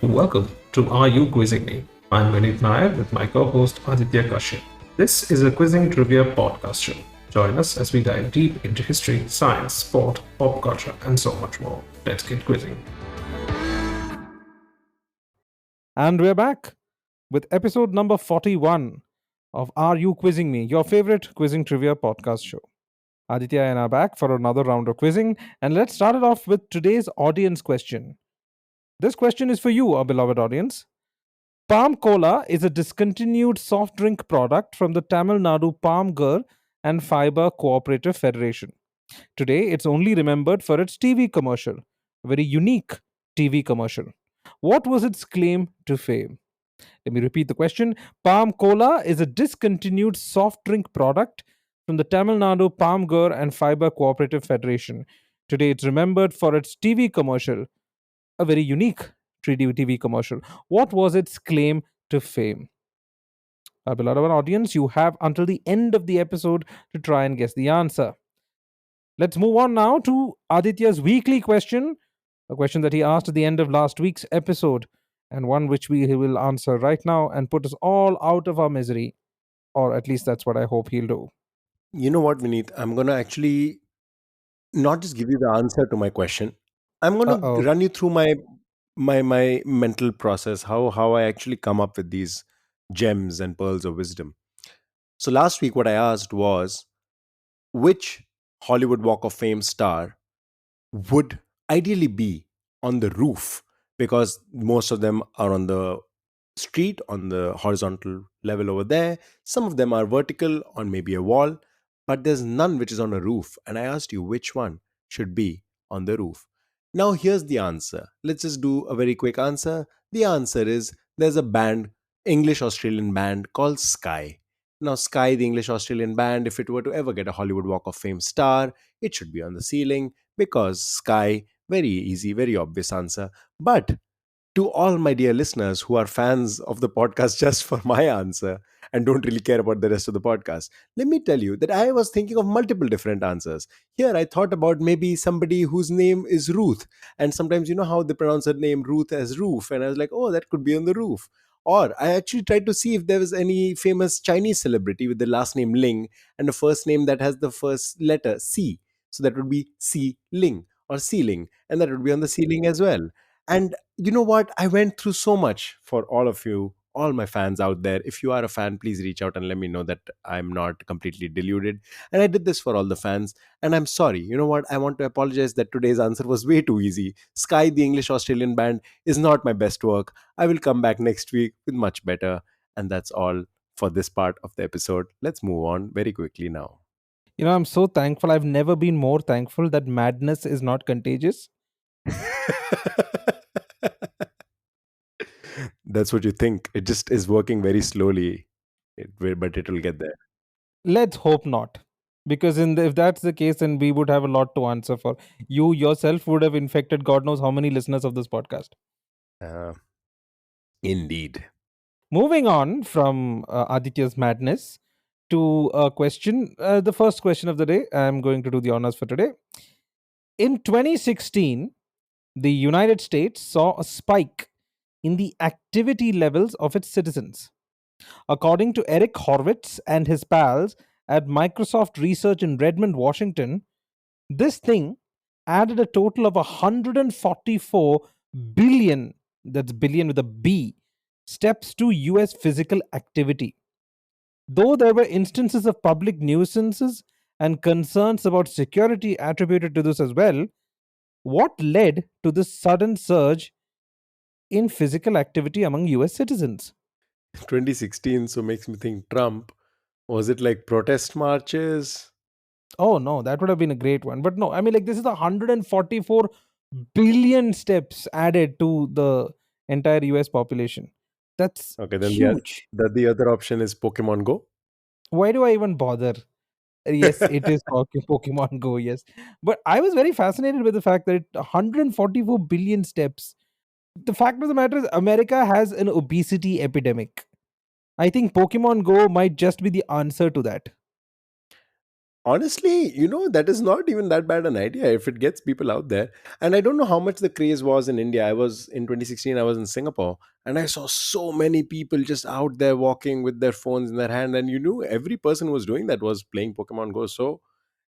Welcome to Are You Quizzing Me? I'm Vineet Nair with my co host Aditya Kashyap. This is a quizzing trivia podcast show. Join us as we dive deep into history, science, sport, pop culture, and so much more. Let's get quizzing. And we're back with episode number 41 of Are You Quizzing Me, your favorite quizzing trivia podcast show. Aditya and I are back for another round of quizzing, and let's start it off with today's audience question. This question is for you, our beloved audience. Palm Cola is a discontinued soft drink product from the Tamil Nadu Palm Gur and Fiber Cooperative Federation. Today, it's only remembered for its TV commercial, a very unique TV commercial. What was its claim to fame? Let me repeat the question. Palm Cola is a discontinued soft drink product from the Tamil Nadu Palm Gur and Fiber Cooperative Federation. Today, it's remembered for its TV commercial, a very unique 3D TV commercial. What was its claim to fame? Our beloved audience, you have until the end of the episode to try and guess the answer. Let's move on now to Aditya's weekly question, a question that he asked at the end of last week's episode, and one which we will answer right now and put us all out of our misery. Or at least that's what I hope he'll do. You know what, Vineet? I'm going to actually not just give you the answer to my question. I'm Uh going to oh. run you through my mental process, how I actually come up with these gems and pearls of wisdom. So last week what I asked was which Hollywood Walk of Fame star would ideally be on the roof, because most of them are on the street on the horizontal level over there. Some of them are vertical on maybe a wall, but there's none which is on a roof. And I asked you which one should be on the roof. Now, here's the answer. Let's just do a very quick answer. The answer is there's a band, English Australian band called Sky. Now, Sky, the English Australian band, if it were to ever get a Hollywood Walk of Fame star, it should be on the ceiling because Sky, very easy, very obvious answer. But to all my dear listeners who are fans of the podcast just for my answer and don't really care about the rest of the podcast, let me tell you that I was thinking of multiple different answers. Here, I thought about maybe somebody whose name is Ruth, and sometimes you know how they pronounce her name Ruth as roof, and I was like, oh, that could be on the roof. Or I actually tried to see if there was any famous Chinese celebrity with the last name Ling and a first name that has the first letter C. So that would be C Ling or Ling, and that would be on the ceiling as well. And you know what? I went through so much for all of you, all my fans out there. If you are a fan, please reach out and let me know that I'm not completely deluded. And I did this for all the fans. And I'm sorry. You know what? I want to apologize that today's answer was way too easy. Sky, the English Australian band, is not my best work. I will come back next week with much better. And that's all for this part of the episode. Let's move on very quickly now. I'm so thankful. I've never been more thankful that madness is not contagious. That's what you think. It just is working very slowly, but it will get there. Let's hope not. Because if that's the case, then we would have a lot to answer for. You yourself would have infected God knows how many listeners of this podcast. Uh, Indeed. Moving on from Aditya's madness to a question, the first question of the day. I'm going to do the honors for today. In 2016, the United States saw a spike in the activity levels of its citizens. According to Eric Horowitz and his pals at Microsoft Research in Redmond, Washington, this thing added a total of 144 billion, that's billion with a B, steps to US physical activity. Though there were instances of public nuisances and concerns about security attributed to this as well, what led to this sudden surge in physical activity among US citizens? 2016, so makes me think Trump. Was it like protest marches? Oh no, that would have been a great one. But no, I mean, like, this is 144 billion steps added to the entire US population. That's Okay, then huge. the other option is Pokemon Go. Why do I even bother? Yes, it is Pokemon Go, yes. But I was very fascinated with the fact that 144 billion steps. The fact of the matter is, America has an obesity epidemic. I think Pokemon Go might just be the answer to that. Honestly, that is not even that bad an idea if it gets people out there. And I don't know how much the craze was in India. I was in 2016, I was in Singapore, and I saw so many people just out there walking with their phones in their hand. And every person was doing that was playing Pokemon Go. So,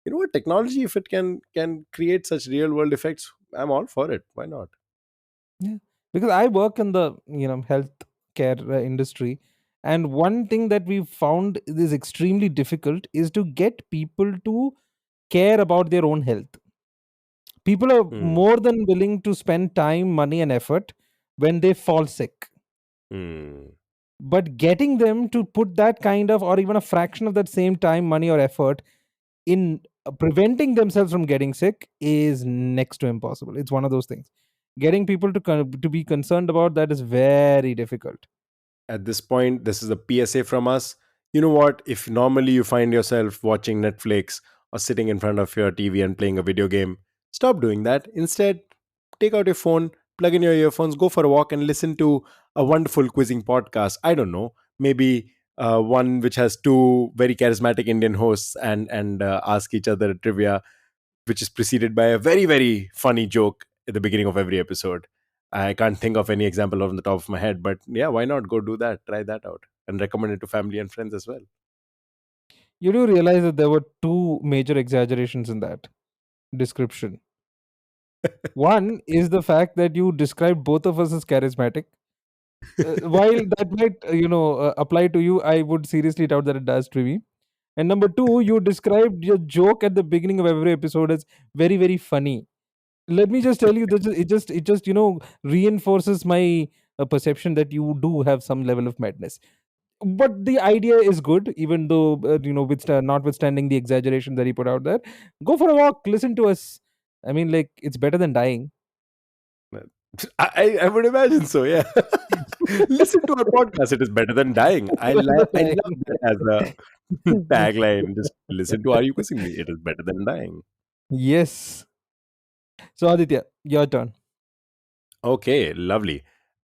what technology, if it can create such real world effects, I'm all for it. Why not? Yeah, because I work in the health care industry, and one thing that we found is extremely difficult is to get people to care about their own health. People are Hmm. more than willing to spend time, money, and effort when they fall sick. Hmm. But getting them to put that kind of, or even a fraction of that same time, money, or effort in preventing themselves from getting sick is next to impossible. It's one of those things. Getting people to be concerned about that is very difficult. At this point, this is a PSA from us. You know what? If normally you find yourself watching Netflix or sitting in front of your TV and playing a video game, stop doing that. Instead, take out your phone, plug in your earphones, go for a walk, and listen to a wonderful quizzing podcast. I don't know, maybe one which has two very charismatic Indian hosts and ask each other trivia, which is preceded by a very, very funny joke at the beginning of every episode. I can't think of any example on the top of my head, but yeah, why not go do that? Try that out and recommend it to family and friends as well. You do realize that there were two major exaggerations in that description. One is the fact that you described both of us as charismatic. While that might, apply to you, I would seriously doubt that it does to me. And number two, you described your joke at the beginning of every episode as very, very funny. Let me just tell you that it just reinforces my perception that you do have some level of madness. But the idea is good, even though notwithstanding the exaggeration that he put out there. Go for a walk, listen to us. I mean, like, it's better than dying. I would imagine so, yeah. Listen to our podcast. It is better than dying. Better than I dying. love that as a tagline. Just listen to Are You Kissing Me? It is better than dying. Yes. So Aditya, your turn. Okay, lovely.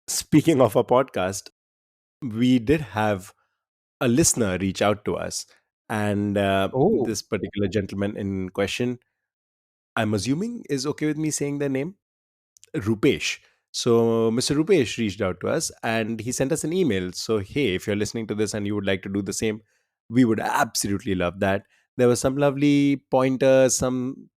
Speaking of a podcast, we did have a listener reach out to us. And Oh. this particular gentleman in question, I'm assuming is okay with me saying their name, Rupesh. So Mr. Rupesh reached out to us and he sent us an email. So, hey, if you're listening to this and you would like to do the same, we would absolutely love that. There were some lovely pointers, some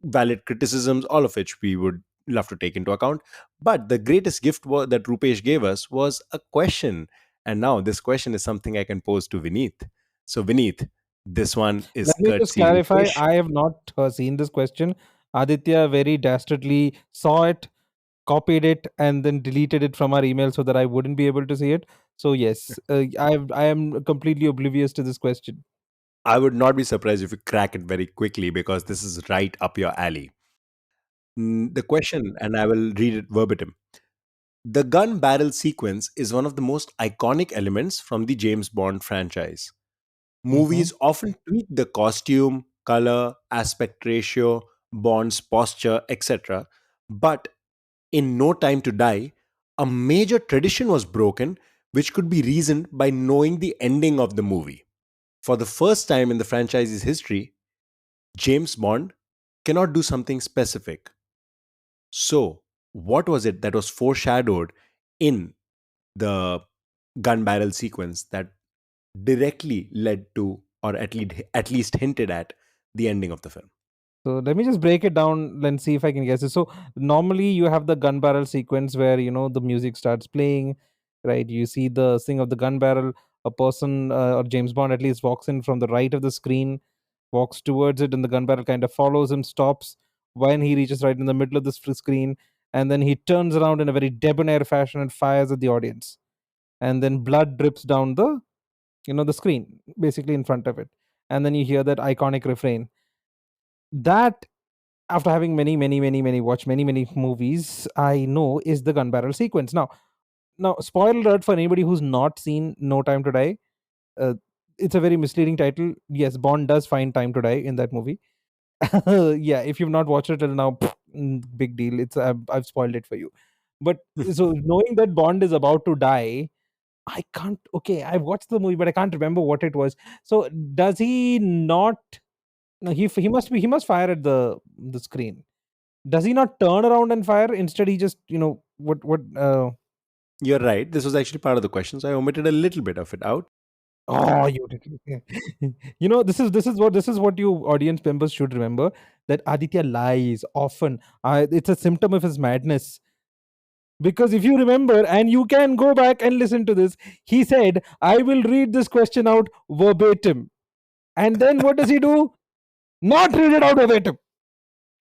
valid criticisms, all of which we would love to take into account. But the greatest gift that Rupesh gave us was a question. And now this question is something I can pose to Vineet. So, Vineet, this one is Let me just courtesy clarify. Rupesh. I have not seen this question. Aditya very dastardly saw it, copied it, and then deleted it from our email so that I wouldn't be able to see it. So yes, I am completely oblivious to this question. I would not be surprised if you crack it very quickly because this is right up your alley. The question, and I will read it verbatim. The gun barrel sequence is one of the most iconic elements from the James Bond franchise. Hmm. Movies often tweak the costume, color, aspect ratio, Bond's posture, etc. But in No Time to Die, a major tradition was broken, which could be reasoned by knowing the ending of the movie. For the first time in the franchise's history, James Bond cannot do something specific. So, what was it that was foreshadowed in the gun barrel sequence that directly led to, or at least hinted at, the ending of the film? So let me just break it down and see if I can guess it. So normally you have the gun barrel sequence where the music starts playing, right? You see the thing of the gun barrel. A person or James Bond at least walks in from the right of the screen, walks towards it, and the gun barrel kind of follows him, stops when he reaches right in the middle of the screen, and then he turns around in a very debonair fashion and fires at the audience, and then blood drips down the screen, basically in front of it, and then you hear that iconic refrain. That, after having many watch many movies, I know is the gun barrel sequence. Now, spoiler alert for anybody who's not seen No Time to Die. uh, it's a very misleading title. Yes, Bond does find time to die in that movie. Yeah, if you've not watched it till now, big deal. I've spoiled it for you. But so knowing that Bond is about to die, I watched the movie, but I can't remember what it was. So does he not No, he must fire at the screen. Does he not turn around and fire? Instead, he just what You're right. This was actually part of the question, so I omitted a little bit of it out. oh, you did. This is what you audience members should remember, that Aditya lies often. It's a symptom of his madness. Because if you remember, and you can go back and listen to this, he said, "I will read this question out verbatim," and then what does he do? Not read it out verbatim.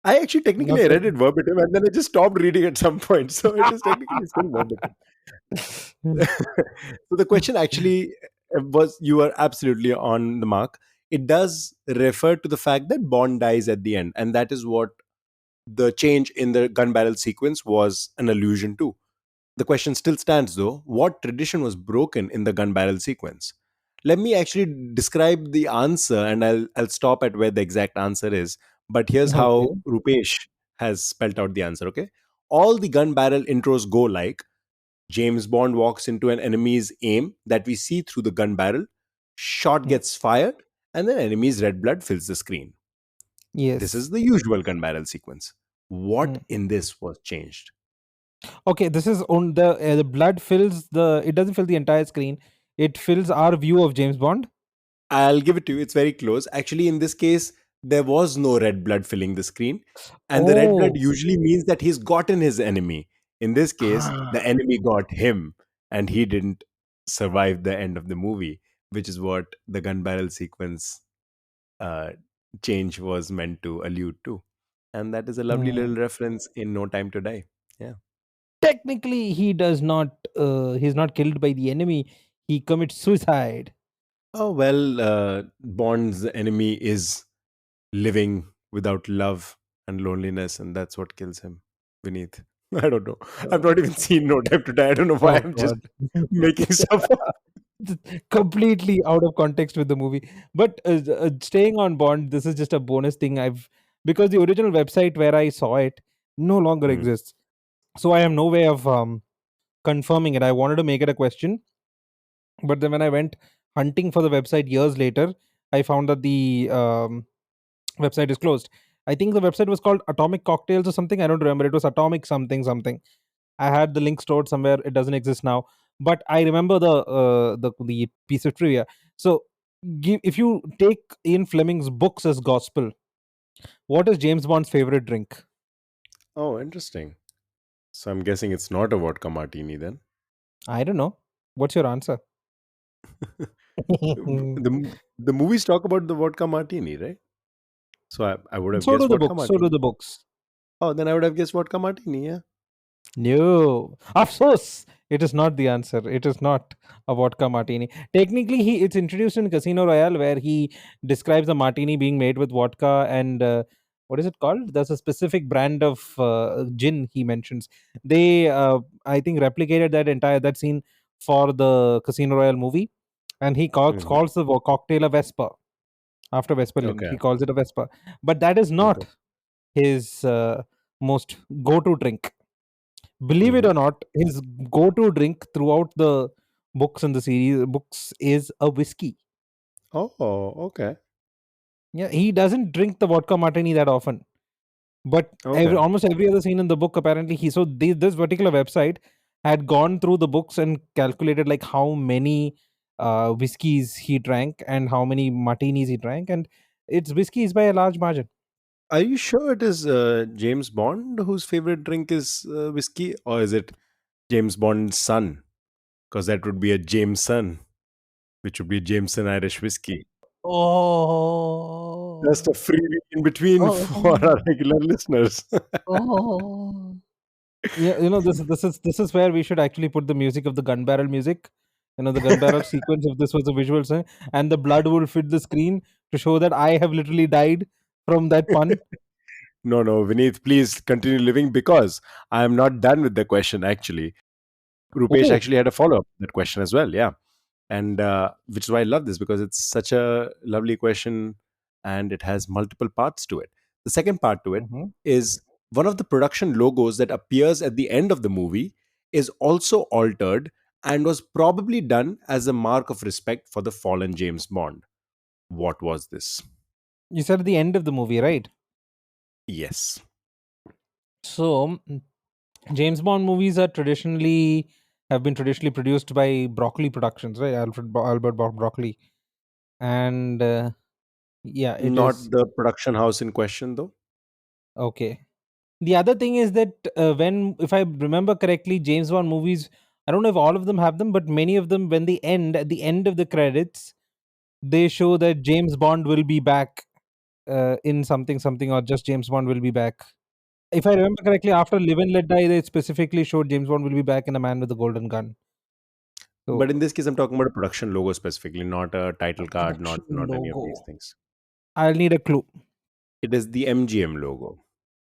I actually Not technically I read it verbatim. verbatim and then I just stopped reading at some point. So it is technically still verbatim. So the question actually was, you are absolutely on the mark. It does refer to the fact that Bond dies at the end, and that is what the change in the gun barrel sequence was an allusion to. The question still stands though: what tradition was broken in the gun barrel sequence? Let me actually describe the answer, and I'll stop at where the exact answer is. But here's Okay. how Rupesh has spelt out the answer, okay? All the gun barrel intros go like: James Bond walks into an enemy's aim that we see through the gun barrel, shot Mm. gets fired, and then enemy's red blood fills the screen. This is Yes. the usual gun barrel sequence. What Mm. in this was changed? Okay, this is on the blood fills the. It doesn't fill the entire screen. It fills our view of James Bond. I'll give it to you. It's very close. Actually, in this case, there was no red blood filling the screen. And the red blood Oh. usually means that he's gotten his enemy. In this case, the Ah. enemy got him and he didn't survive the end of the movie, which is what the gun barrel sequence uh, change was meant to allude to. And that is a lovely Mm. little reference in No Time to Die. Yeah. Technically, he does not. He's not killed by the enemy. He commits suicide. Oh, well, Bond's enemy is living without love and loneliness, and that's what kills him beneath. I don't know. I've not even seen No Time to Die. I don't know why Oh I'm just God. making stuff up. Completely out of context with the movie. But staying on Bond, this is just a bonus thing. Because the original website where I saw it no longer Mhm. exists, so I have no way of confirming it. I wanted to make it a question, but then when I went hunting for the website years later, I found that the website is closed. I think the website was called Atomic Cocktails or something. I don't remember. It was Atomic something something. I had the link stored somewhere. It doesn't exist now, but I remember the piece of trivia. So, if you take Ian Fleming's books as gospel, what is James Bond's favorite drink? Oh, interesting. So I'm guessing it's not a vodka martini then. I don't know. What's your answer? The movies talk about the vodka martini, right? So I would have So do guessed the vodka books. So do martini. the books. Oh, then I would have guessed vodka martini. Yeah. No, afsos. It is not the answer. It is not a vodka martini. Technically, it's introduced in Casino Royale where he describes a martini being made with vodka and what is it called? There's a specific brand of gin he mentions. They, I think, replicated that scene for the Casino Royale movie, and he Hmm. calls the cocktail a Vespa after Vesper Lind. Okay. He calls it a Vespa, but that is Okay. not his most go-to drink. Believe it Hmm. or not, his go-to drink throughout the books and the series books is a whiskey. Oh, okay. Yeah, he doesn't drink the vodka martini that often. But Okay. almost every other scene in the book, apparently, this particular website had gone through the books and calculated like how many whiskeys he drank and how many martinis he drank, and it's whiskeys by a large margin. Are you sure it is James Bond whose favorite drink is whiskey, or is it James Bond's son? Because that would be a Jameson, which would be Jameson Irish whiskey. Just a Oh, freebie in between for oh, our regular listeners. oh. Yeah, this is where we should actually put the music of the gun barrel music. The gun barrel sequence, if this was a visual thing, and the blood will fit the screen to show that I have literally died from that pun. No, no, Vineet, please continue living because I am not done with the question actually. Rupesh Oh. actually had a follow up that question as well. Yeah. And which is why I love this because it's such a lovely question and it has multiple parts to it. The second part to it Hmm. is one of the production logos that appears at the end of the movie is also altered and was probably done as a mark of respect for the fallen James Bond. What was this? You said at the end of the movie, right? Yes. So, James Bond movies are traditionally have been traditionally produced by Broccoli Productions, right? Broccoli, and yeah, it is Not the production house in question, though. okay. The other thing is that when, if I remember correctly, James Bond movies, I don't know if all of them have them, but many of them, when they end at the end of the credits, they show that James Bond will be back in something something, or just James Bond will be back. If I remember correctly, after Live and Let Die, they specifically showed James Bond will be back in A Man with a Golden Gun. But in So, this case, I'm talking about a production logo specifically, not a a title card, production not any of these logo. things. I'll need a clue. It is the MGM logo.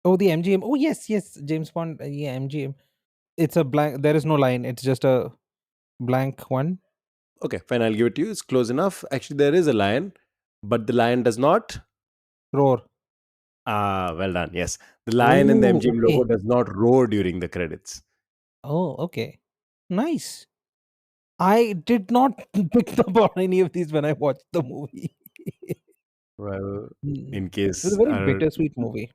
Oh, the MGM. Oh, yes, yes, James Bond. Yeah, MGM. It's a blank. There is no line. It's just a blank one. Okay, fine. I'll give it to you. It's close enough. Actually, there is a lion, but the lion does not. Roar. Ah, well done. Yes, the lion in the Oh, MGM logo okay. does not roar during the credits. Oh, okay. Nice. I did not pick up on any of these when I watched the movie. Well, Mm. in It was a case very our bittersweet movie.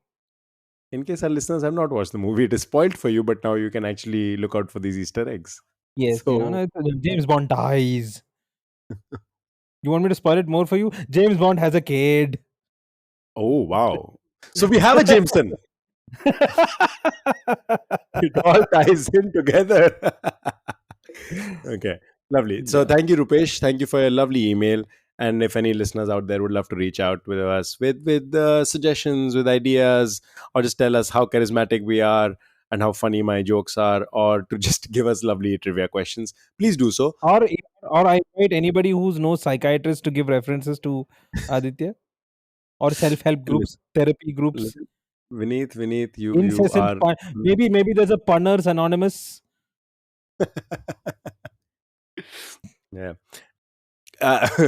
listeners have not watched the movie, it is spoiled for you. But now you can actually look out for these Easter eggs. Yes, So, no, James Bond dies. You want me to spoil it more for you? James Bond has a kid. oh wow! So we have a Jameson. It all ties in together. Okay, lovely. So Yeah. thank you, Rupesh. Thank you for your lovely email. And if any listeners out there would love to reach out with us with suggestions, with ideas, or just tell us how charismatic we are and how funny my jokes are, or to just give us lovely trivia questions, please do so. Or I invite anybody who's no psychiatrist to give references to Aditya, or self-help groups, Listen, therapy groups, listen. Vineet, you incessant are. pun. Maybe there's a punners anonymous. Yeah.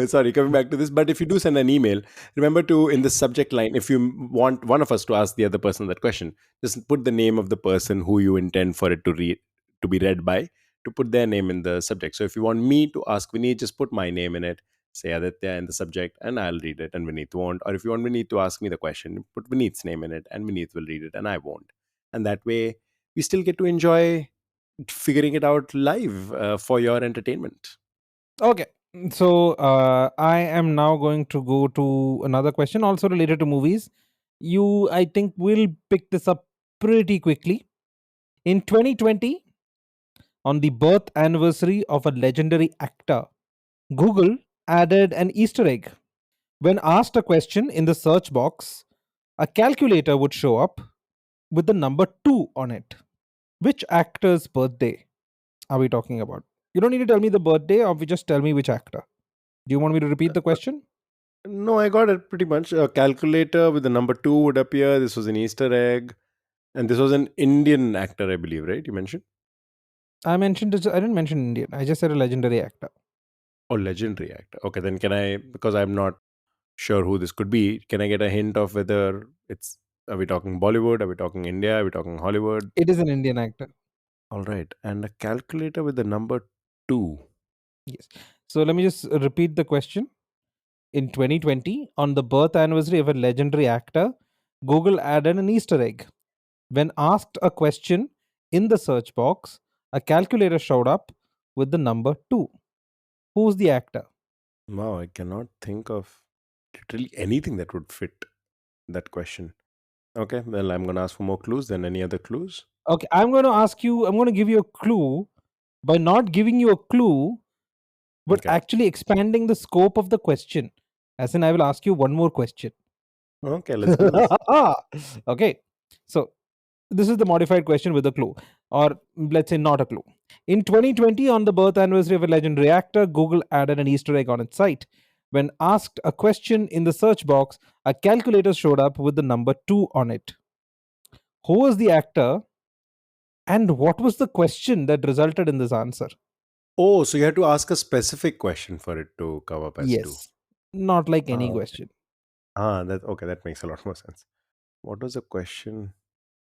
Sorry, coming back to this, but if you do send an email, remember to, in the subject line, if you want one of us to ask the other person that question, just put the name of the person who you intend for it to be read by, to put their name in the subject. So if you want me to ask Vineet, just put my name in it, say Aditya in the subject, and I'll read it and Vineet won't. Or if you want Vineet to ask me the question, put Vineet's name in it and Vineet will read it and I won't. And that way we still get to enjoy figuring it out live for your entertainment. Okay. So I am now going to go to another question, also related to movies. You, I think, will pick this up pretty quickly. In 2020, on the birth anniversary of a legendary actor, Google added an Easter egg. When asked a question in the search box, a calculator would show up with the number 2 on it. Which actor's birthday are we talking about? You don't need to tell me the birthday, or we just tell me which actor. Do you want me to repeat the question? No, I got it pretty much. A calculator with the number two would appear. This was an Easter egg. And this was an Indian actor, I believe, right? You mentioned? I didn't mention Indian. I just said a legendary actor. Oh, legendary actor. Okay, then can I, because I'm not sure who this could be, can I get a hint of whether it's, are we talking Bollywood? Are we talking India? Are we talking Hollywood? It is an Indian actor. All right. And a calculator with the number two. Yes. So let me just repeat the question. In 2020, on the birth anniversary of a legendary actor, Google added an Easter egg. When asked a question in the search box, a calculator showed up with the number 2. Who's the actor? Wow, I cannot think of literally anything that would fit that question. Okay, well, I'm going to ask for more clues than any other clues. Okay, I'm going to give you a clue by not giving you a clue, but Okay. actually expanding the scope of the question. As in, I will ask you one more question. Okay, let's do this. Okay, so this is the modified question with a clue, or let's say not a clue. In 2020, on the birth anniversary of a legendary actor, Google added an Easter egg on its site. When asked a question in the search box, a calculator showed up with the number 2 on it. Who was the actor, and what was the question that resulted in this answer? Oh, so you had to ask a specific question for it to come up as two. Yes, not like any Okay. question. That okay. That makes a lot more sense. What was the question?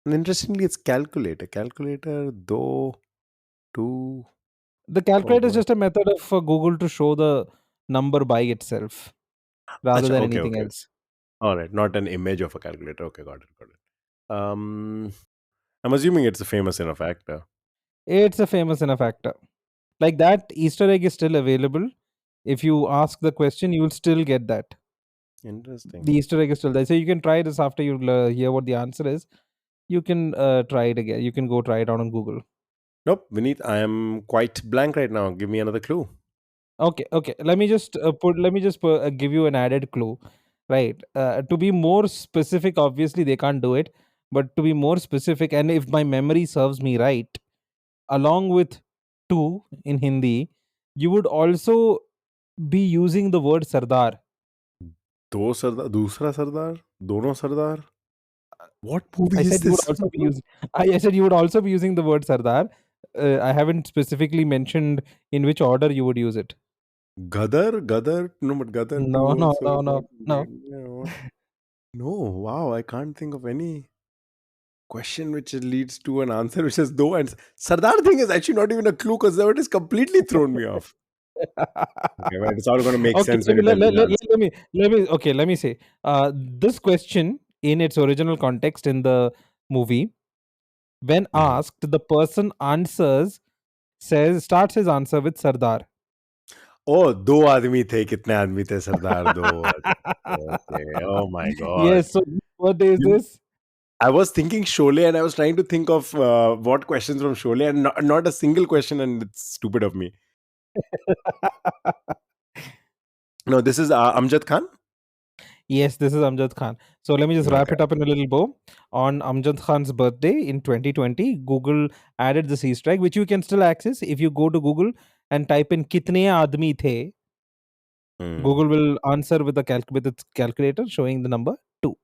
And interestingly, it's calculator. Calculator, though, two. The Oh calculator is boy. just a method of Google to show the number by itself rather Acha, than okay, anything okay. else. All right, not an image of a calculator. Okay, got it, got it. I'm assuming it's a famous enough actor. It's a famous enough actor. Like that Easter egg is still available. If you ask the question, you will still get that. Interesting. The Easter egg is still there. So you can try this after you hear what the answer is. You can try it again. You can go try it out on Google. Nope, Vineet, I am quite blank right now. Give me another clue. Okay, okay. Let me just give you an added clue. Right. To be more specific, obviously they can't do it. But to be more specific, and if my memory serves me right, along with two in Hindi, you would also be using the word Sardar. दो सरदार, दूसरा सरदार, दोनों सरदार. What movie I is said you would this? also be using. I said you would also be using the word Sardar. I haven't specifically mentioned in which order you would use it. Gadar, Gadar. No, but Gadar 2 No, no, also. no, no, no. Yeah, what? No, wow, I can't think of any question which leads to an answer which has though and Sardar thing is actually not even a clue because that has completely thrown me off. Okay, well, it's all going to make Okay, sense when you tell me the answer. let me say this question in its original context in the movie, when Mhm. asked, the person answers says starts his answer with Sardar. Oh, दो आदमी थे कितने आदमी थे सरदार दो okay, oh my god. Yes, so what day is You, this? I was thinking Sholay and I was trying to think of what questions from Sholay and not a single question and it's stupid of me. No, this is Amjad Khan. Yes, this is Amjad Khan. So let me just wrap Okay. it up in a little bow. On Amjad Khan's birthday in 2020, Google added this Easter egg, which you can still access if you go to Google and type in "kitne aadmi the." Hmm. Google will answer with with its calculator showing the number 2.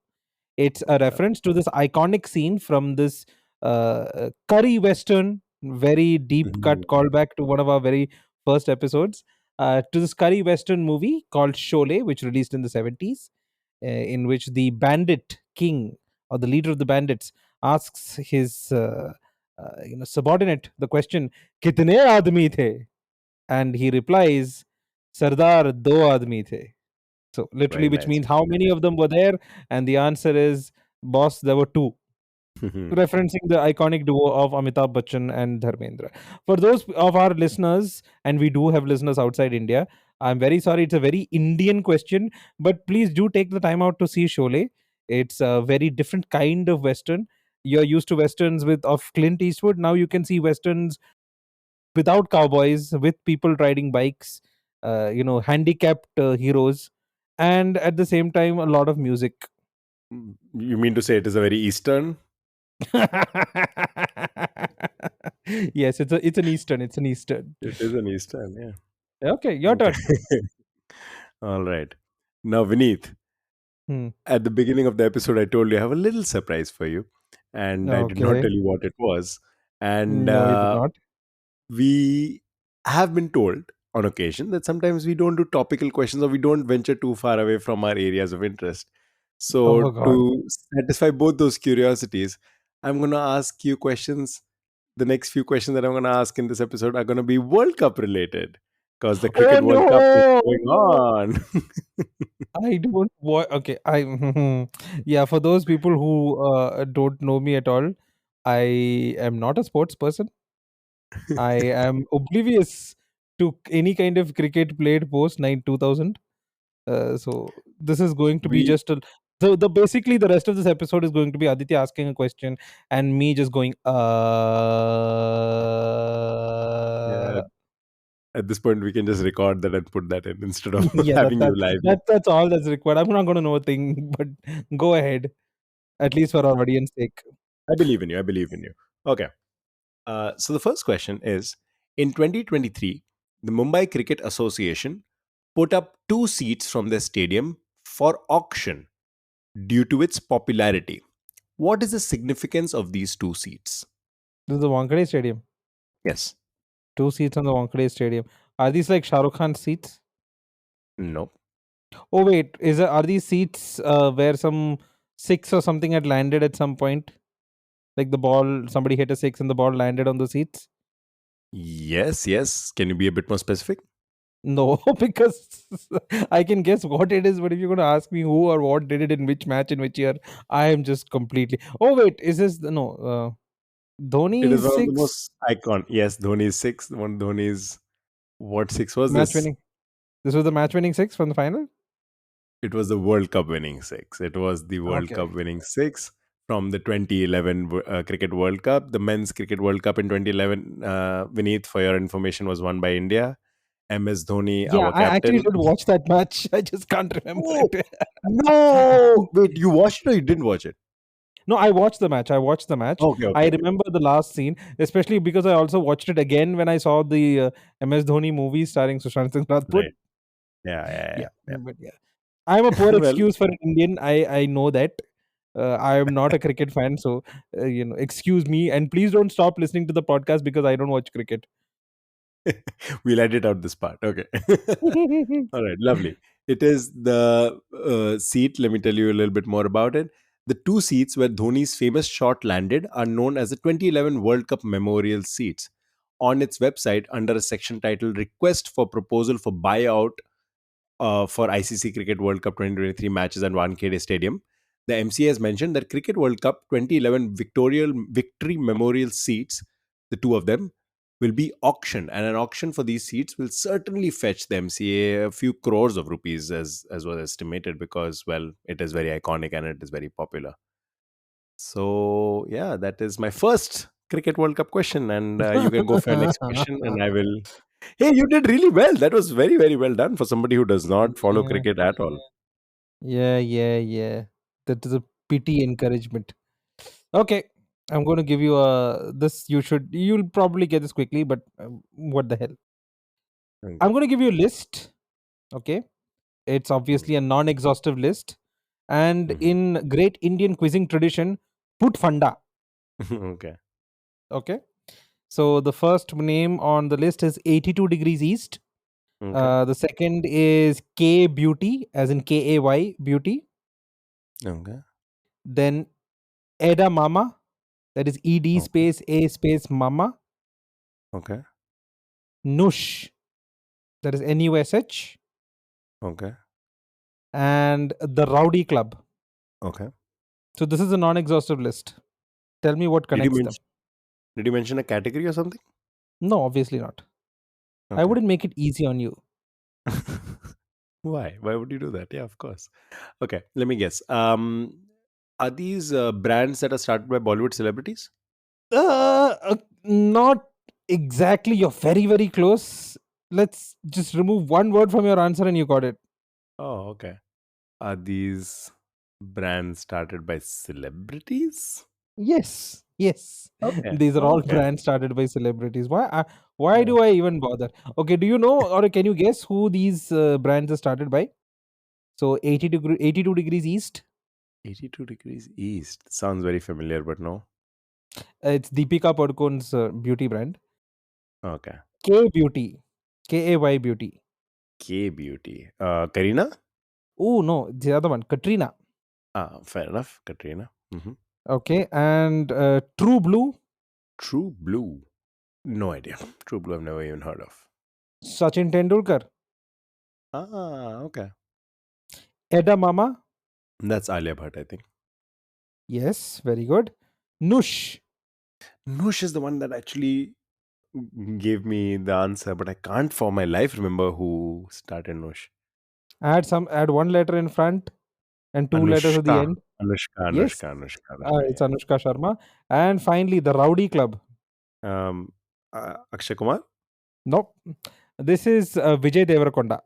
It's a Okay. reference to this iconic scene from this curry western, very deep cut Mhm. callback to one of our very first episodes, to this curry western movie called Sholay, which released in the 70s, in which the bandit king or the leader of the bandits asks his subordinate the question, "Kitne aadmi the?" And he replies, "Sardar, do aadmi the." So literally, Very which nice. means how many of them were there? And the answer is, boss, there were two, referencing the iconic duo of Amitabh Bachchan and Dharmendra. For those of our listeners, and we do have listeners outside India, I'm very sorry, it's a very Indian question, but please do take the time out to see Sholay. It's a very different kind of Western. You're used to Westerns with of Clint Eastwood. Now you can see Westerns without cowboys, with people riding bikes, handicapped heroes, and at the same time, a lot of music. You mean to say it is a very Eastern? Yes, it's an Eastern. It's an Eastern. It is an Eastern, yeah. Okay, your Okay. turn. All right. Now, Vineet, Hmm. at the beginning of the episode, I told you I have a little surprise for you, and I did not Okay. tell you what it was. And No, you did not. we have been told on occasion that sometimes we don't do topical questions or we don't venture too far away from our areas of interest. So, Oh God. to satisfy both those curiosities, I'm going to ask you questions. The next few questions that I'm going to ask in this episode are going to be World Cup related because the Oh Cricket World Cup is no! going on. I don't want. Okay, I yeah. For those people who don't know me at all, I am not a sports person. I am oblivious to any kind of cricket played post 2000. So this is going to be we just the basically the rest of this episode is going to be Aditya asking a question and me just going Yeah, at this point we can just record that and put that in instead of yeah, having you live here. that's all that's required. I'm not going to know a thing, but go ahead, at least for our audience sake. I believe in you. I believe in you. Okay. So the first question is: in 2023, the Mumbai Cricket Association put up two seats from their stadium for auction due to its popularity. What is the significance of these two seats? This is the Wankhede Stadium. Yes. Two seats on the Wankhede Stadium. Are these like Shah Rukh Khan seats? No. Oh wait, are these seats where some six or something had landed at some point? Like the ball, somebody hit a six and the ball landed on the seats. Yes. Yes. Can you be a bit more specific? No, because I can guess what it is, but if you're going to ask me who or what did it in which match in which year, I am just completely. Oh wait, is this no? It Dhoni is is one of the six most icon. Yes, Dhoni is six. One Dhoni is what six was match this? winning. This was the match winning six from the final. It was the World Cup winning six. It was the World Okay. Cup winning six from the 2011 Cricket World Cup. The Men's Cricket World Cup in 2011, Vineet, for your information, was won by India. MS Dhoni, Yeah, our I actually captain. did watch that match. I just can't remember Oh, it. no! Wait, you watched it or you didn't watch it? No, I watched the match. I watched the match. Okay, I okay, okay. remember the last scene, especially because I also watched it again when I saw the MS Dhoni movie starring Sushant Singh Rajput. Right. Yeah, yeah, Yeah, yeah, but yeah, I'm a poor yeah. Well, excuse for an Indian. I know that. I am not a cricket fan, so excuse me, and please don't stop listening to the podcast because I don't watch cricket. we'll edit out this part. Okay. All right, lovely. It is the seat. Let me tell you a little bit more about it. The two seats where Dhoni's famous shot landed are known as the 2011 World Cup Memorial seats. On its website, under a section titled Request for Proposal for Buyout for ICC Cricket World Cup 2023 matches at Wankhede Stadium, the MCA has mentioned that Cricket World Cup 2011 Victory Memorial seats, the two of them, will be auctioned, and an auction for these seats will certainly fetch the MCA a few crores of rupees, as was estimated, because well, it is very iconic and it is very popular. So yeah, that is my first Cricket World Cup question, and you can go for your next question, and I will. Hey, you did really well. That was very, very well done for somebody who does not follow Yeah, cricket at all. yeah. That is a pity encouragement. Okay, I'm going to give you a this. You'll probably get this quickly, but what the hell? Okay. I'm going to give you a list. Okay, it's obviously a non-exhaustive list, and Mhm. in great Indian quizzing tradition, put funda. Okay. Okay, so the first name on the list is 82 degrees east. Okay. The second is K Beauty, as in KAY Beauty. Okay. Then Eda Mama, that is ED Okay. space A space Mama. Okay. Nush, that is NUSH. Okay. And the Rowdy Club. Okay. So this is a non-exhaustive list. Tell me what Did you connects them. mention? Did you mention a category or something? No, obviously not. I Okay. wouldn't make it easy on you. Why? Why would you do that? Yeah, of course. Okay. Let me guess. Are these brands that are started by Bollywood celebrities? Not exactly. You're very, very close. Let's just remove one word from your answer and you got it. Oh, okay. Are these brands started by celebrities? Yes. Okay. These are all Okay. brands started by celebrities. Why Yeah. do I even bother? Okay, do you know or can you guess who these brands are started by? So 82 degrees east. 82 degrees east. Sounds very familiar, but no. It's Deepika Padukone's beauty brand. Okay. K Beauty. KAY Beauty. K Beauty. Karina? Oh no, the other one, Katrina. Fair enough. Katrina. Okay, and True Blue, True Blue. No idea. True Blue, I've never even heard of. Sachin Tendulkar. Okay. Eda Mama. That's Alia Bhatt, I think. Yes, very good. Nush. Noosh is the one that actually gave me the answer, but I can't for my life remember who started Noosh. Add one letter in front and two letters at the Anushka. end. Anushka, Yes, Anushka, Anushka, Anushka, it's yeah. Anushka Sharma. And finally, the Rowdy Club. Akshay Kumar? Nope. This is Vijay Devarakonda,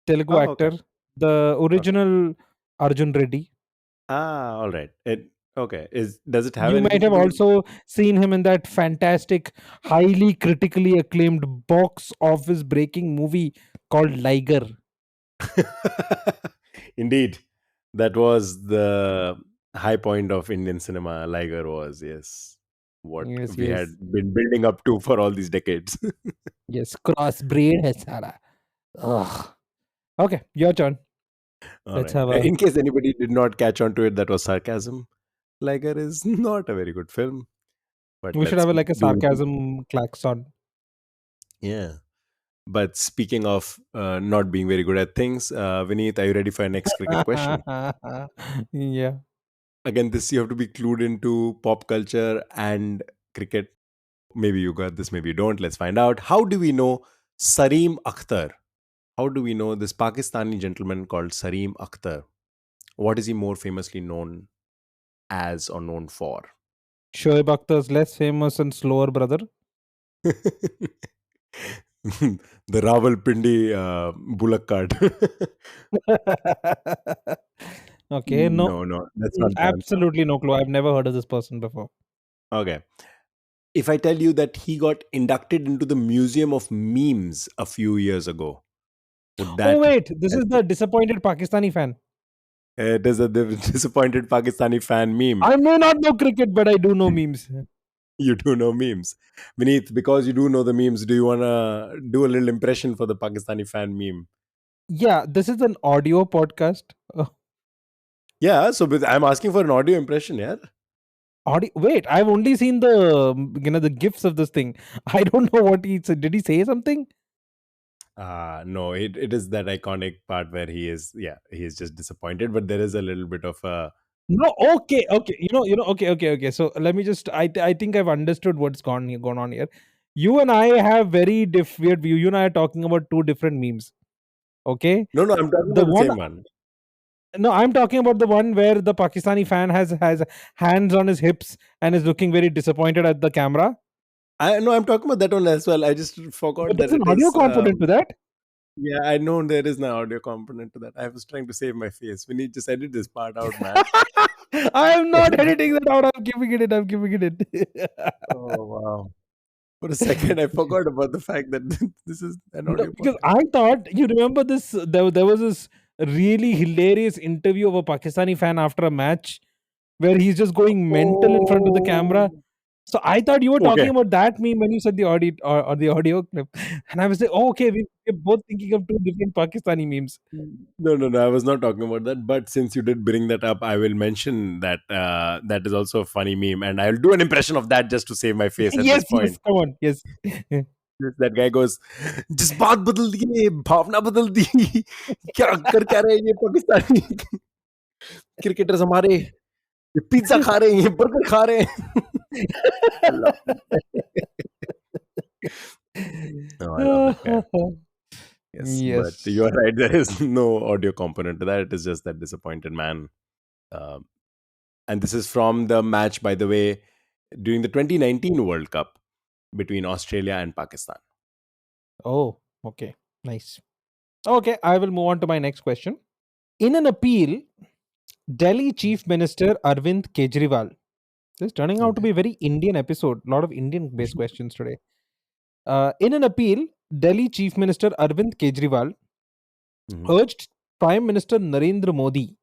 Telugu Okay. actor, the Okay. original Arjun Reddy. All right. Okay. Does it have You might anything to have do with also seen him in that fantastic, highly critically acclaimed box office breaking movie called Liger. Indeed, that was the high point of Indian cinema. Liger was, yes, what Yes, we had yes, been building up to for all these decades. yes. Crossbreed hai sara. Ugh. Okay, your turn. All Let's right. have a. In case anybody did not catch on to it, that was sarcasm. Liger is not a very good film, but We should let's have like a do. sarcasm klaxon. Yeah. But speaking of not being very good at things, Vineet, are you ready for your next cricket question? Yeah. Again, this you have to be clued into pop culture and cricket. Maybe you got this, maybe you don't. Let's find out. How do we know Sareem Akhtar? How do we know this Pakistani gentleman called Sareem Akhtar? What is he more famously known as or known for? Shoaib Akhtar's less famous and slower brother. The Rawalpindi bullock cart. Okay, no, No, that's not the answer. absolutely no clue. I've never heard of this person before. Okay. If I tell you that he got inducted into the Museum of Memes a few years ago, would Oh, that wait, this help is you? the disappointed Pakistani fan. It is a disappointed Pakistani fan meme. I may not know cricket, but I do know memes. You do know memes. Vineet, because you do know the memes, do you want to do a little impression for the Pakistani fan meme? Yeah, this is an audio podcast. Yeah, so I'm asking for an audio impression, yeah? Audio. Wait, I've only seen the the gifs of this thing. I don't know what he said. Did he say something? No, it is that iconic part where he is just disappointed, but there is a little bit of a. No. Okay. Okay. Okay. So let me just. I think I've understood what's gone on here. You and I have very weird view. You and I are talking about two different memes. Okay. No, I'm talking The about the one. same one. No, I'm talking about the one where the Pakistani fan has hands on his hips and is looking very disappointed at the camera. I no, I'm talking about that one as well. I just forgot But that there's an it audio is. component to that. Yeah, I know there is no audio component to that. I was trying to save my face. We need to edit this part out, man. I am not editing that out. I'm giving it. I'm giving it. Oh wow! For a second, I forgot about the fact that this is an No, audio because podcast. I thought you remember this. There was this really hilarious interview of a Pakistani fan after a match where he's just going mental in front of the camera. Oh, So I thought you were talking okay. about that meme when you said the audio or the audio clip, and I was like, oh, okay, we're both thinking of two different Pakistani memes. No. I was not talking about that. But since you did bring that up, I will mention that that is also a funny meme, and I'll do an impression of that just to save my face at this Yes, point. come on, yes. That guy goes, जज्बात बदल दिए, भावना बदल दी, क्या कर क्या रहे हैं ये पाकिस्तानी क्रिकेटर्स हमारे, ये पिज्जा खा रहे हैं, ये बर्गर खा रहे हैं. I love it. Oh, I love that guy. Yes, but Yes. you are right. There is no audio component to that. It is just that disappointed man. Um, and this is from the match, by the way, during the 2019 World Cup between Australia and Pakistan. Oh, okay, nice. Okay, I will move on to my next question. In an appeal, Delhi Chief Minister Arvind Kejriwal. This is turning out to Okay. be a very Indian episode. A lot of Indian-based questions today. In an appeal, Delhi Chief Minister Arvind Kejriwal Mhm. urged Prime Minister Narendra Modi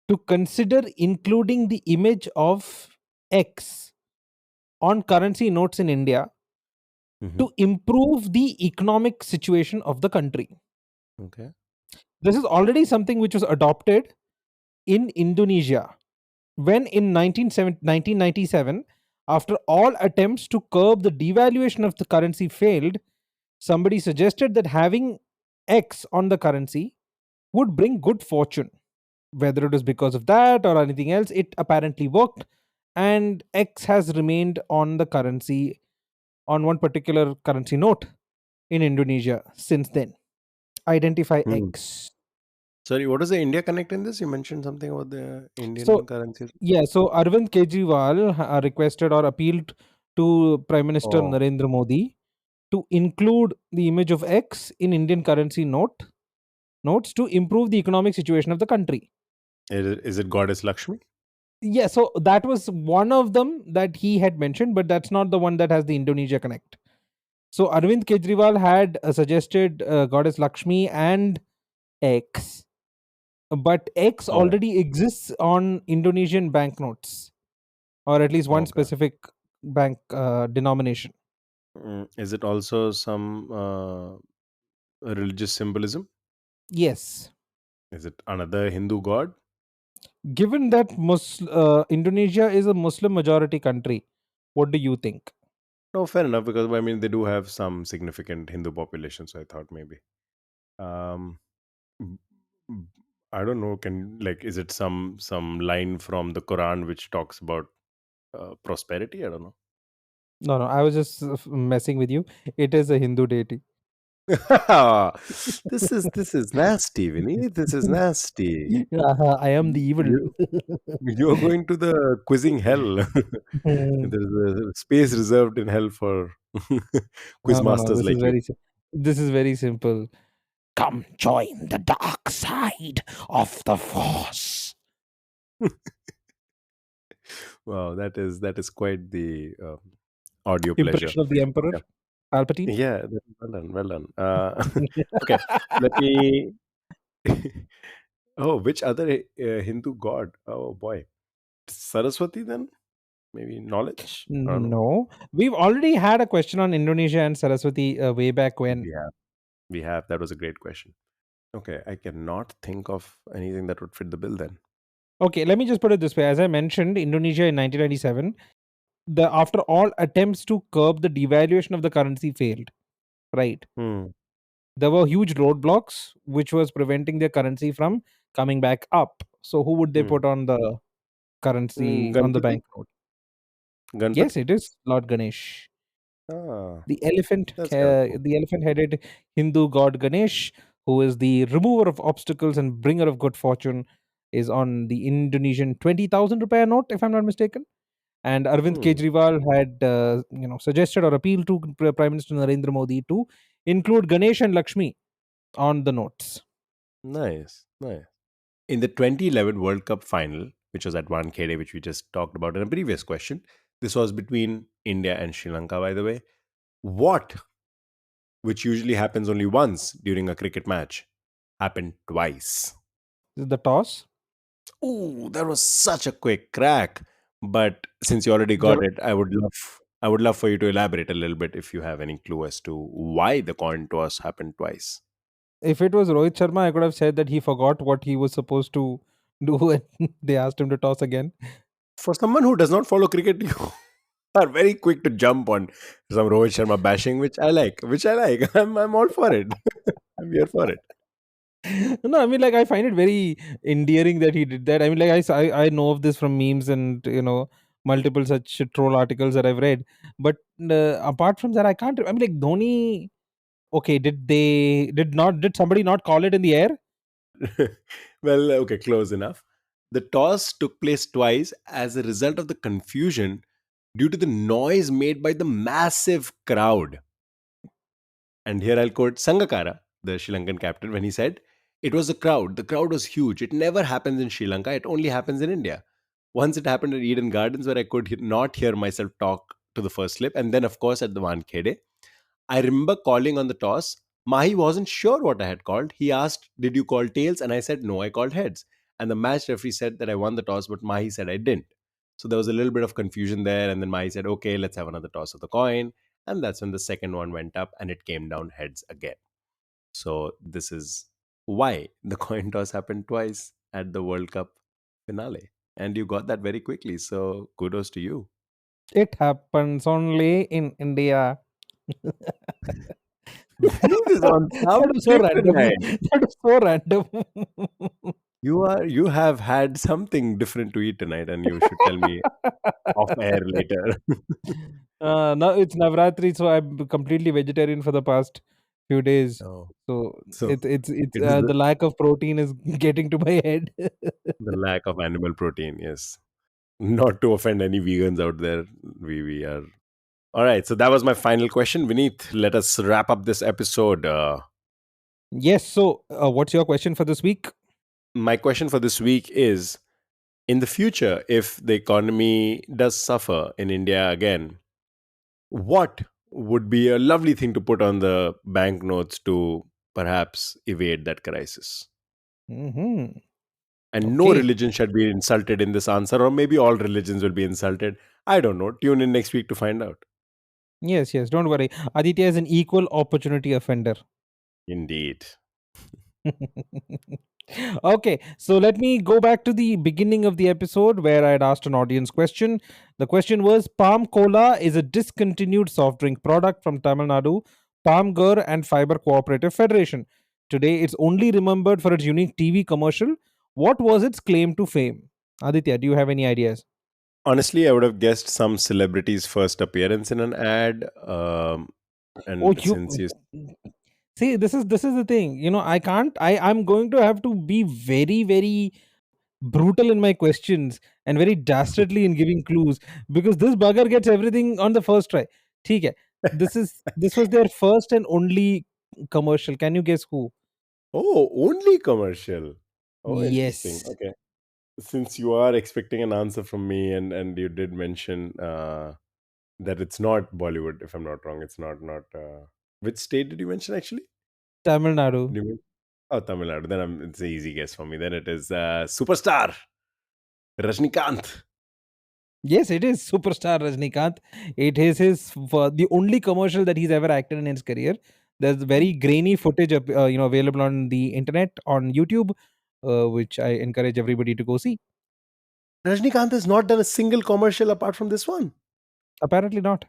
to consider including the image of X on currency notes in India Mhm. to improve the economic situation of the country. Okay. This is already something which was adopted in Indonesia when in 1997, after all attempts to curb the devaluation of the currency failed, somebody suggested that having X on the currency would bring good fortune. Whether it was because of that or anything else, it apparently worked, and X has remained on the currency, on one particular currency note in Indonesia since then. Identify Hmm. X. Sorry, what is the India connect in this? You mentioned something about the Indian So, currency. yeah, so Arvind Kejriwal requested or appealed to Prime Minister Oh, Narendra Modi to include the image of X in Indian currency notes to improve the economic situation of the country. is it Goddess Lakshmi? Yeah, so that was one of them that he had mentioned, but that's not the one that has the Indonesia connect. So Arvind Kejriwal had suggested Goddess Lakshmi and X, but X Oh, already exists on Indonesian banknotes, or at least one okay. specific bank denomination. Is it also some religious symbolism? Yes. Is it another Hindu god? Given that Indonesia is a Muslim majority country, what do you think? No, fair enough, because I mean they do have some significant Hindu population, so I thought maybe. Um, b- b- I don't know. Can like is it some line from the Quran which talks about prosperity? I don't know. No, no, I was just messing with you. It is a Hindu deity. This is nasty, Vinny. This is nasty. I am the evil. You you're going to the quizzing hell. There's a space reserved in hell for quiz No, no, no. masters like you. This is very simple. Come join the dark side of the force. Wow, that is quite the audio pleasure. Impression of the emperor, Okay. Palpatine. Yeah, well done, well done. Okay, let me. Oh, which other Hindu god? Oh boy, Saraswati then? Maybe knowledge? I don't know. No, we've already had a question on Indonesia and Saraswati way back when. We have, we have. That was a great question. Okay, I cannot think of anything that would fit the bill then. Okay, let me just put it this way. As I mentioned, Indonesia in 1997, after all attempts to curb the devaluation of the currency failed. Right, Hmm. there were huge roadblocks which was preventing their currency from coming back up. So who would they Hmm. put on the currency on the Ganpati? banknote? Yes, Ganpati? it is Lord Ganesh. Ah, that's kind of cool. The elephant-headed Hindu god Ganesh, who is the remover of obstacles and bringer of good fortune, is on the Indonesian 20,000 rupiah note, if I'm not mistaken. And Arvind Hmm. Kejriwal had, suggested or appealed to Prime Minister Narendra Modi to include Ganesh and Lakshmi on the notes. Nice, nice. In the 2011 World Cup final, which was at Wankhede, which we just talked about in a previous question, this was between India and Sri Lanka, by the way. What, which usually happens only once during a cricket match, happened twice? This is the toss. Ooh, that was such a quick crack. But since you already got Jal- it, I would love for you to elaborate a little bit if you have any clue as to why the coin toss happened twice. If it was Rohit Sharma, I could have said that he forgot what he was supposed to do and they asked him to toss again. For someone who does not follow cricket, you are very quick to jump on some Rohit Sharma bashing, which I like. Which I like. I'm all for it. I'm here for it. No, I mean, like, I find it very endearing that he did that. I mean, like, I know of this from memes and, multiple such troll articles that I've read. But apart from that, I can't. I mean, like, Dhoni. Okay, did somebody not call it in the air? Well, okay, close enough. The toss took place twice as a result of the confusion due to the noise made by the massive crowd. And here I'll quote Sangakkara, the Sri Lankan captain, when he said, "It was the crowd. The crowd was huge. It never happens in Sri Lanka. It only happens in India." Once it happened at Eden Gardens, where I could not hear myself talk to the first slip. And then, of course, at the Wankhede. I remember calling on the toss. Mahi wasn't sure what I had called. He asked, "Did you call tails?" And I said, "No, I called heads." And the match referee said that I won the toss, but Mahi said I didn't. So there was a little bit of confusion there. And then Mahi said, "Okay, let's have another toss of the coin." And that's when the second one went up and it came down heads again. So this is why the coin toss happened twice at the World Cup finale. And you got that very quickly. So kudos to you. It happens only in India. Vineet is on That some was so trip random. tonight. That was so random. You have had something different to eat tonight, and you should tell me off air later. Now it's Navratri, so I'm completely vegetarian for the past few days. Oh, So so it's it is the lack of protein is getting to my head. the lack of animal protein. Yes, not to offend any vegans out there. We are all right. So that was my final question, Vineet. Let us wrap up this episode. Yes. So, what's your question for this week? My question for this week is: in the future, if the economy does suffer in India again, what would be a lovely thing to put on the banknotes to perhaps evade that crisis? Hmm. And no Okay. religion should be insulted in this answer, or maybe all religions will be insulted. I don't know. Tune in next week to find out. Yes. Yes. Don't worry. Aditya is an equal opportunity offender. Indeed. Okay, so let me go back to the beginning of the episode where I had asked an audience question. The question was Palm Cola is a discontinued soft drink product from Tamil Nadu, Palm Gur and Fiber Cooperative Federation. Today, it's only remembered for its unique TV commercial. What was its claim to fame? Aditya, do you have any ideas? Honestly, I would have guessed some celebrity's first appearance in an ad. Oh, And since you you see, this is the thing. I can't. I'm going to have to be very, very brutal in my questions and very dastardly in giving clues because this bugger gets everything on the first try. ठीक है. This was their first and only commercial. Can you guess who? oh, only commercial. Oh, interesting. Yes, Okay. Since you are expecting an answer from me, and you did mention that it's not Bollywood, if I'm not wrong, it's not. Which state did you mention actually? Tamil Nadu. Did you Oh, Tamil Nadu. Then it's an easy guess for me. Then it is superstar Rajnikant. Yes, it is superstar Rajnikant. It is his the only commercial that he's ever acted in his career. There's very grainy footage available on the internet on YouTube, which I encourage everybody to go see. Rajnikant has not done a single commercial apart from this one. Apparently not.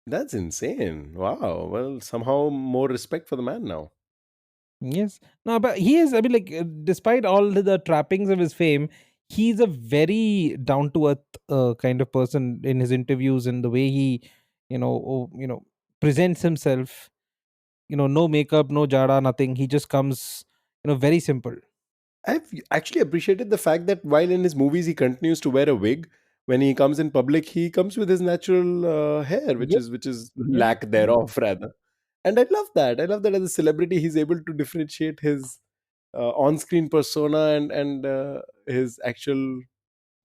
That's insane. Wow. Well, somehow more respect for the man now. Yes. No, but he is, I mean, like, despite all the trappings of his fame, he's a very down to earth kind of person in his interviews and the way he, presents himself. No makeup, no jada, nothing. He just comes, very simple. I've actually appreciated the fact that while in his movies he continues to wear a wig, when he comes in public, he comes with his natural hair, which Yes, is yes, lack yes. thereof rather. And I love that. I love that as a celebrity, he's able to differentiate his on-screen persona and his actual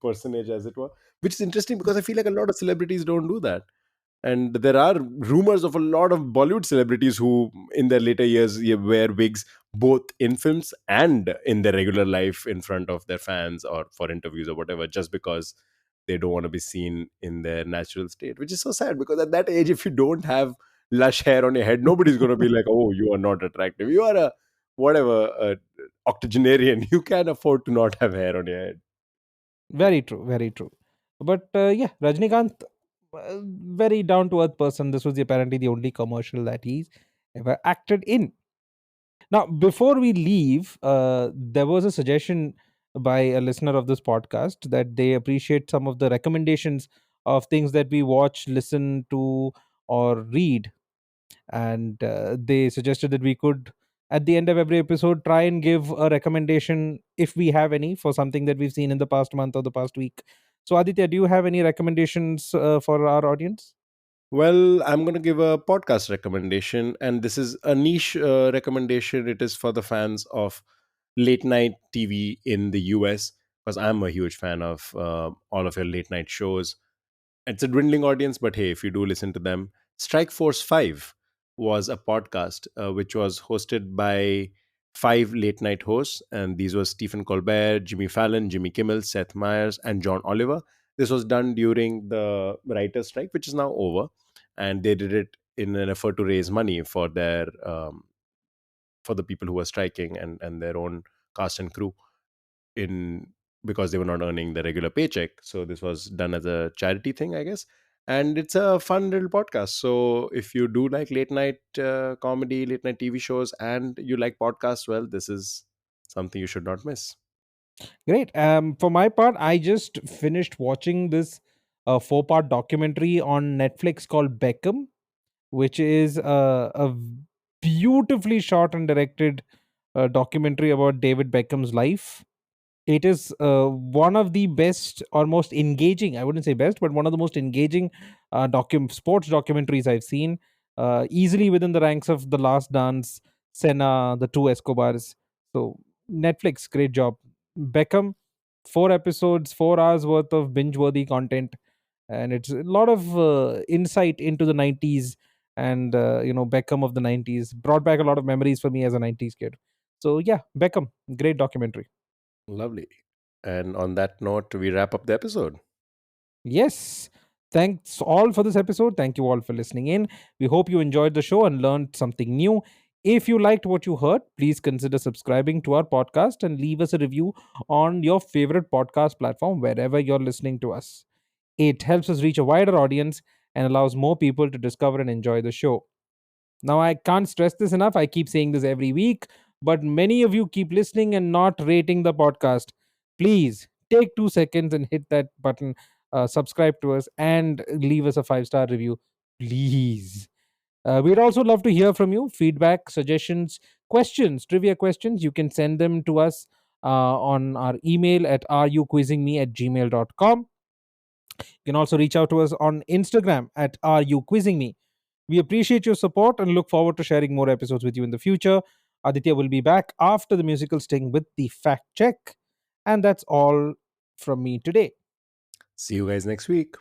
personage, as it were, which is interesting because I feel like a lot of celebrities don't do that. And there are rumors of a lot of Bollywood celebrities who, in their later years, wear wigs both in films and in their regular life in front of their fans or for interviews or whatever, just because they don't want to be seen in their natural state, which is so sad because at that age, if you don't have lush hair on your head, nobody's going to be like, oh, you are not attractive. You are a whatever, octogenarian. You can afford to not have hair on your head. Very true, very true. But yeah, Rajnikant, very down to earth person. This was apparently the only commercial that he's ever acted in. Now, before we leave, there was a suggestion by a listener of this podcast that they appreciate some of the recommendations of things that we watch, listen to, or read. And they suggested that we could, at the end of every episode, try and give a recommendation, if we have any, for something that we've seen in the past month or the past week. So, Aditya, do you have any recommendations for our audience? Well, I'm going to give a podcast recommendation, and this is a niche recommendation. It is for the fans of late night TV in the US, because I'm a huge fan of all of your late night shows. It's a dwindling audience, but hey, if you do listen to them, Strike Force 5 was a podcast which was hosted by five late night hosts, and these were Stephen Colbert, Jimmy Fallon, Jimmy Kimmel, Seth Meyers, and John Oliver. This was done during the writer's strike, which is now over, and they did it in an effort to raise money for the people who were striking and their own cast and crew in because they were not earning the regular paycheck. So this was done as a charity thing, I guess. And it's a fun little podcast. So if you do like late night comedy, late night TV shows, and you like podcasts, well, this is something you should not miss. Great. For my part, I just finished watching this four-part documentary on Netflix called Beckham, which is a beautifully shot and directed documentary about David Beckham's life. It is one of the best or most engaging, I wouldn't say best, but one of the most engaging sports documentaries I've seen. Easily within the ranks of The Last Dance, Senna, The Two Escobars. So, Netflix, great job. Beckham, 4 episodes, 4 hours worth of binge worthy content. And it's a lot of insight into the 90s and, Beckham of the 90s. Brought back a lot of memories for me as a 90s kid. So, yeah, Beckham, great documentary. Lovely. And on that note, we wrap up the episode. Yes. Thanks all for this episode. Thank you all for listening in. We hope you enjoyed the show and learned something new. If you liked what you heard, please consider subscribing to our podcast and leave us a review on your favorite podcast platform wherever you're listening to us. It helps us reach a wider audience and allows more people to discover and enjoy the show. Now, I can't stress this enough. I keep saying this every week, but many of you keep listening and not rating the podcast. Please take 2 seconds and hit that button, subscribe to us, and leave us a 5-star review. Please. We'd also love to hear from you. Feedback, suggestions, questions, trivia questions. You can send them to us on our email at areyouquizzingme@gmail.com. You can also reach out to us on Instagram at areyouquizzingme. We appreciate your support and look forward to sharing more episodes with you in the future. Aditya will be back after the musical sting with the fact check. And that's all from me today. See you guys next week.